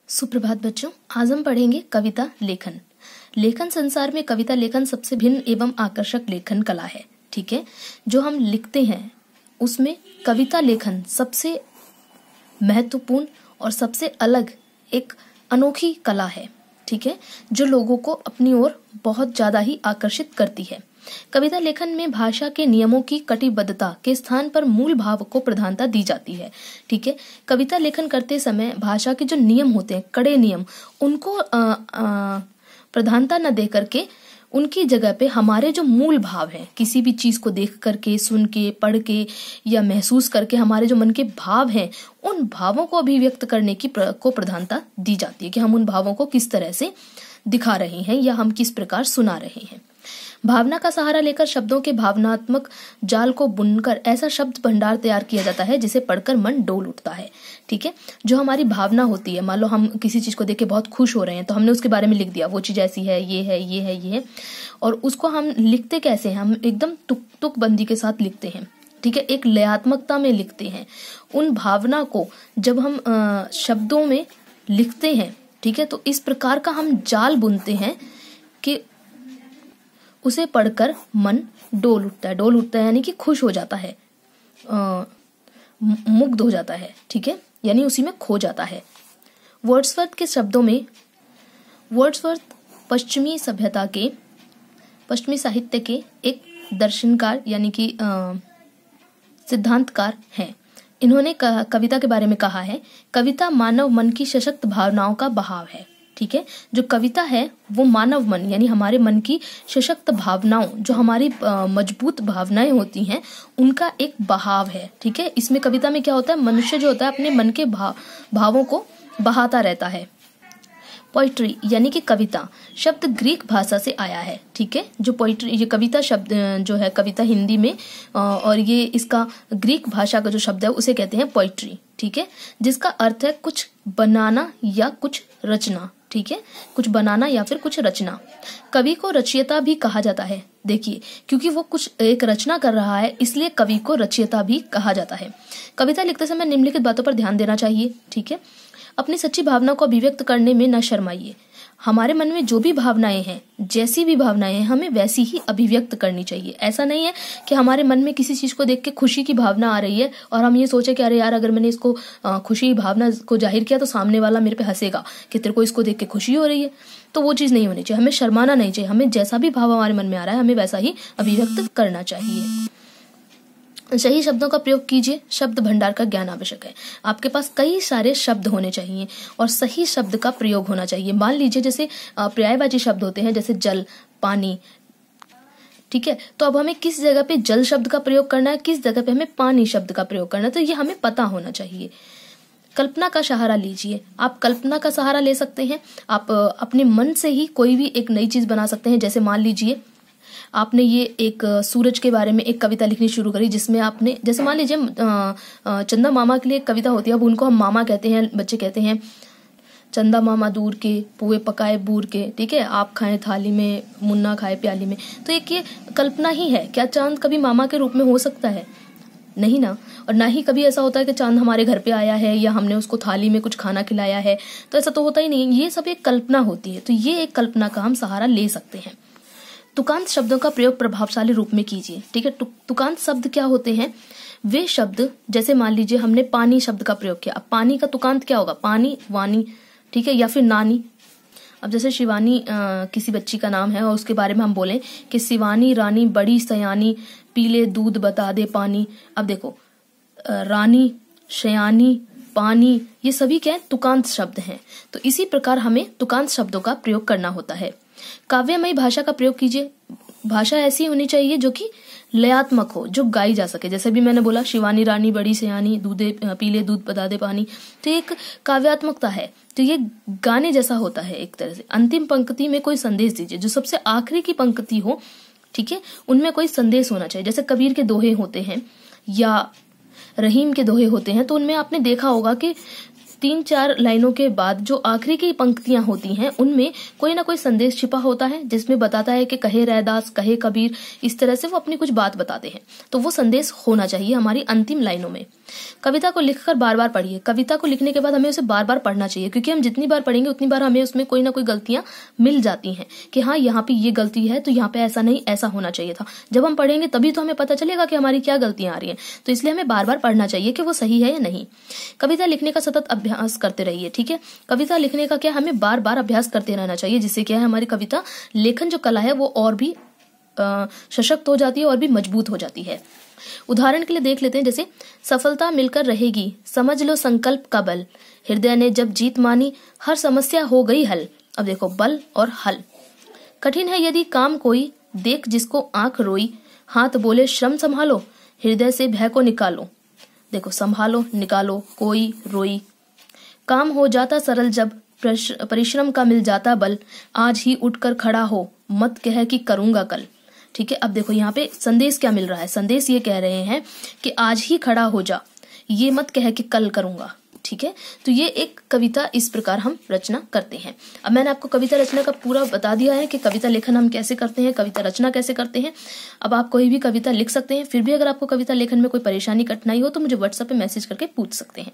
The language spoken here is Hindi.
सुप्रभात बच्चों, आज हम पढ़ेंगे कविता लेखन। लेखन संसार में कविता लेखन सबसे भिन्न एवं आकर्षक लेखन कला है। ठीक है, जो हम लिखते हैं उसमें कविता लेखन सबसे महत्वपूर्ण और सबसे अलग एक अनोखी कला है। ठीक है, जो लोगों को अपनी ओर बहुत ज्यादा ही आकर्षित करती है। कविता लेखन में भाषा के नियमों की कटिबद्धता के स्थान पर मूल भाव को प्रधानता दी जाती है। ठीक है, कविता लेखन करते समय भाषा के जो नियम होते हैं, कड़े नियम, उनको प्रधानता न दे करके उनकी जगह पे हमारे जो मूल भाव हैं, किसी भी चीज को देख करके, सुन के, पढ़ के या महसूस करके हमारे जो मन के भाव हैं, उन भावों को अभिव्यक्त करने की को प्रधानता दी जाती है कि हम उन भावों को किस तरह से दिखा रहे हैं या हम किस प्रकार सुना रहे हैं। भावना का सहारा लेकर शब्दों के भावनात्मक जाल को बुनकर ऐसा शब्द भंडार तैयार किया जाता है जिसे पढ़कर मन डोल उठता है। ठीक है, जो हमारी भावना होती है, मान लो हम किसी चीज को देख के बहुत खुश हो रहे हैं तो हमने उसके बारे में लिख दिया, वो चीज ऐसी है, ये है, ये है, ये है, और उसको हम लिखते कैसे हैं? हम एकदम तुक बंदी के साथ लिखते हैं। ठीक है, एक लयात्मकता में लिखते हैं। उन भावना को जब हम शब्दों में लिखते हैं, ठीक है, तो इस प्रकार का हम जाल बुनते हैं कि उसे पढ़कर मन डोल उठता है। डोल उठता है यानी कि खुश हो जाता है, मुग्ध हो जाता है। ठीक है, यानी उसी में खो जाता है। वर्ड्सवर्थ के शब्दों में, वर्ड्सवर्थ पश्चिमी साहित्य के एक दर्शनकार यानी कि सिद्धांतकार हैं। इन्होंने कविता के बारे में कहा है, कविता मानव मन की सशक्त भावनाओं का बहाव है। ठीक है, जो कविता है वो मानव मन यानी हमारे मन की सशक्त भावनाओं, जो हमारी मजबूत भावनाएं होती हैं, उनका एक बहाव है। ठीक है, इसमें कविता में क्या होता है, मनुष्य जो होता है अपने मन के भावों को बहाता रहता है। पोइट्री यानी कि कविता शब्द ग्रीक भाषा से आया है। ठीक है, जो पोइट्री, ये कविता शब्द जो है, कविता हिंदी में और ये इसका ग्रीक भाषा का जो शब्द है उसे कहते हैं पोइट्री। ठीक है, जिसका अर्थ है कुछ बनाना या कुछ रचना। ठीक है, कुछ बनाना या फिर कुछ रचना। कवि को रचयिता भी कहा जाता है। देखिए, क्योंकि वो कुछ एक रचना कर रहा है इसलिए कवि को रचयिता भी कहा जाता है। कविता लिखते समय निम्नलिखित बातों पर ध्यान देना चाहिए। ठीक है, अपनी सच्ची भावना को अभिव्यक्त करने में न शर्माइए। हमारे मन में जो भी भावनाएं हैं, जैसी भी भावनाएं हैं, हमें वैसी ही अभिव्यक्त करनी चाहिए। ऐसा नहीं है कि हमारे मन में किसी चीज को देख के खुशी की भावना आ रही है और हम ये सोचे कि अरे यार, अगर मैंने इसको खुशी भावना को जाहिर किया तो सामने वाला मेरे पे हंसेगा कि तेरे को इसको देख के खुशी हो रही है। तो वो चीज नहीं होनी चाहिए, हमें शर्माना नहीं चाहिए। हमें जैसा भी भाव हमारे मन में आ रहा है हमें वैसा ही अभिव्यक्त करना चाहिए। सही शब्दों का प्रयोग कीजिए। शब्द भंडार का ज्ञान आवश्यक है। आपके पास कई सारे शब्द होने चाहिए और सही शब्द का प्रयोग होना चाहिए। मान लीजिए जैसे पर्यायवाची शब्द होते हैं, जैसे जल, पानी। ठीक है, तो अब हमें किस जगह पे जल शब्द का प्रयोग करना है, किस जगह पे हमें पानी शब्द का प्रयोग करना है, तो ये हमें पता होना चाहिए। कल्पना का सहारा लीजिए। आप कल्पना का सहारा ले सकते हैं। आप अपने मन से ही कोई भी एक नई चीज बना सकते हैं। जैसे मान लीजिए आपने ये एक सूरज के बारे में एक कविता लिखनी शुरू करी, जिसमें आपने, जैसे मान लीजिए चंदा मामा के लिए एक कविता होती है। अब उनको हम मामा कहते हैं, बच्चे कहते हैं चंदा मामा दूर के, पुए पकाए बूर के। ठीक है, आप खाएं थाली में, मुन्ना खाए प्याली में। तो एक ये कल्पना ही है। क्या चांद कभी मामा के रूप में हो सकता है? नहीं ना। और ना ही कभी ऐसा होता है कि चांद हमारे घर पे आया है या हमने उसको थाली में कुछ खाना खिलाया है, तो ऐसा तो होता ही नहीं। ये सब एक कल्पना होती है। तो ये एक कल्पना का हम सहारा ले सकते हैं। तुकांत शब्दों का प्रयोग प्रभावशाली रूप में कीजिए। ठीक है, तुकांत शब्द क्या होते हैं? वे शब्द, जैसे मान लीजिए हमने पानी शब्द का प्रयोग किया। अब पानी का तुकांत क्या होगा? पानी, वानी। ठीक है, या फिर नानी। अब जैसे शिवानी किसी बच्ची का नाम है और उसके बारे में हम बोलें कि शिवानी रानी बड़ी सयानी, पीले दूध बता दे पानी। अब देखो, रानी, शयानी, पानी, ये सभी क्या है? तुकांत शब्द हैं। तो इसी प्रकार हमें तुकांत शब्दों का प्रयोग करना होता है। काव्यमयी भाषा का प्रयोग कीजिए। भाषा ऐसी होनी चाहिए जो कि लयात्मक हो, जो गाई जा सके। जैसे भी मैंने बोला, शिवानी रानी बड़ी सयानी, पीले दूध बता दे पानी, तो एक काव्यात्मकता है। तो ये गाने जैसा होता है एक तरह से। अंतिम पंक्ति में कोई संदेश दीजिए। जो सबसे आखिरी की पंक्ति हो, ठीक है, उनमें कोई संदेश होना चाहिए। जैसे कबीर के दोहे होते हैं या रहीम के दोहे होते हैं, तो उनमें आपने देखा होगा कि 3-4 लाइनों के बाद जो आखिरी की पंक्तियां होती हैं उनमें कोई ना कोई संदेश छिपा होता है, जिसमें बताता है कि कहे रैदास, कहे कबीर, इस तरह से वो अपनी कुछ बात बताते हैं। तो वो संदेश होना चाहिए हमारी अंतिम लाइनों में। कविता को लिखकर बार बार पढ़िए। कविता को लिखने के बाद हमें उसे बार बार पढ़ना चाहिए, क्योंकि हम जितनी बार पढ़ेंगे उतनी बार हमें उसमें कोई ना कोई गलतियां मिल जाती हैं कि हाँ यहाँ पे ये गलती है, तो यहाँ पे ऐसा नहीं, ऐसा होना चाहिए था। जब हम पढ़ेंगे तभी तो हमें पता चलेगा कि हमारी क्या गलतियां आ रही हैं। तो इसलिए हमें बार बार पढ़ना चाहिए कि वो सही है या नहीं। कविता लिखने का सतत अभ्यास करते रहिए, ठीक है। कविता लिखने का क्या, हमें बार बार अभ्यास करते रहना चाहिए, जिससे क्या है हमारी कविता लेखन जो कला है वो और भी सशक्त हो जाती है और भी मजबूत हो जाती है। उदाहरण के लिए देख लेते हैं, जैसे सफलता मिलकर रहेगी, समझ लो संकल्प का बल, हृदय ने जब जीत मानी, हर समस्या हो गई हल। अब देखो बल और हल। कठिन है यदि काम कोई, देख जिसको आंख रोई, हाथ बोले श्रम संभालो, हृदय से भय को निकालो। देखो संभालो, निकालो, कोई, रोई। काम हो जाता सरल जब परिश्रम का मिल जाता बल, आज ही उठकर खड़ा हो, मत कह कि करूंगा कल। ठीक है। अब देखो यहाँ पे संदेश क्या मिल रहा है। संदेश ये कह रहे हैं कि आज ही खड़ा हो जा, ये मत कह कि कल करूंगा। ठीक है। तो ये एक कविता इस प्रकार हम रचना करते हैं। अब मैंने आपको कविता रचना का पूरा बता दिया है कि कविता लेखन हम कैसे करते हैं, कविता रचना कैसे करते हैं। अब आप कोई भी कविता लिख सकते हैं। फिर भी अगर आपको कविता लेखन में कोई परेशानी, कठिनाई हो तो मुझे व्हाट्सएप पे मैसेज करके पूछ सकते हैं।